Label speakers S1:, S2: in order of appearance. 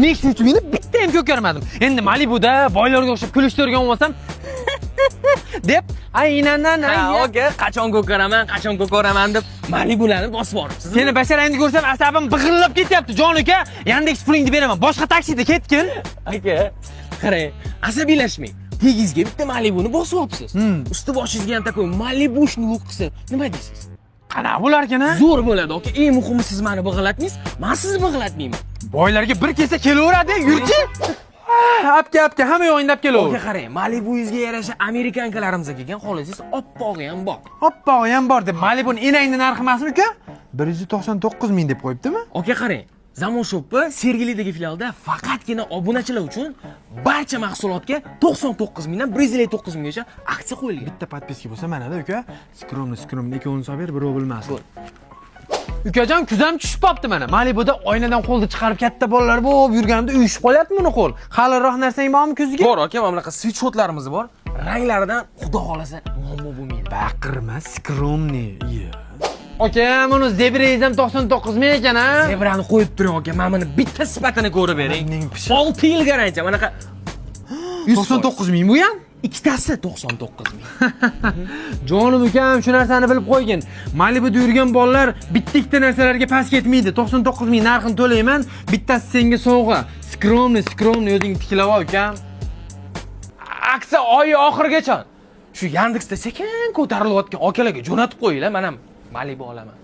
S1: Nexus uchun meni bitta ham ko'karmadim. Endi Malibuda boylarga o'xshab kulishni o'rganib olsam deb aynanan
S2: Oka, qachon ko'karaman deb Malibularni bosib boribsiz.
S1: Seni basharangni ko'rsam asabim big'illab ketyapti, jon uka. Yandex pulingni beraman. Boshqa taksida ketgin.
S2: Aka, qarang, asabiylashmang. Tegizga bitta Malibuni bosib olibsiz. Usti boshingizga ham takoy Malibu shuni qilsa, nima deysiz?
S1: Qanaqa bo'larkan a?
S2: Zo'r bo'ladi aka. Eng muhimi siz meni big'latmaysiz, men sizni big'latmayman.
S1: Boylarga bir kelsa kelaveradi, yurchi. Apka, hamma yo'q o'ynab kelaver.
S2: Aka qarang, Malibuyizga yarasha amerikankalarimizga kelgan xohlasangiz oppog'i ham bor.
S1: Oppog'i ham bor deb Malibuning enangni narxi emasmi uka? 199 ming deb qo'yibdimi?
S2: Aka qarang, Zamon Shop'i Sergelidagi filialda faqatgina obunachilar uchun barcha mahsulotga 99 mingdan 159 minggacha aksiya qo'yilgan.
S1: Bitta podpiska bo'lsa mana-da uka. Skromni ikkovini solib ber, birov bilmasin. Ukajon kuzam tushib qopti mana. Malibuda oynadan qo'lni chiqarib katta bolalar bo'lib yurganimda uyushib qolyapti buni qo'l. Haliroq narsang bormi kuzga?
S2: Bor aka, mana bunaqa switshotlarimiz bor. Ranglaridan xudo xolasa muammo bo'lmaydi.
S1: Baqirma, skromni. Aka, buni zebrangiz ham 99 ming ekan a?
S2: Zebrani qo'yib turing aka, men buni bitta sifatini ko'rib bering. 6 yil garantiya, manaqa
S1: 99 ming bu ham?
S2: Ikkitasi 99 ming.
S1: Jonim ukam, shu narsani bilib qo'ygin. Malibuda yurgan bolalar bitta-ikkita narsalarga pas ketmaydi. 99 ming narxini to'layman, bittasi senga sovg'a. Skromni o'zing tiklab ol ukam.
S2: Aksiya oyi oxirigacha shu Yandexda sekin ko'tarilayotgan akalarga jo'natib qo'yinglar, men ham Malibu olaman.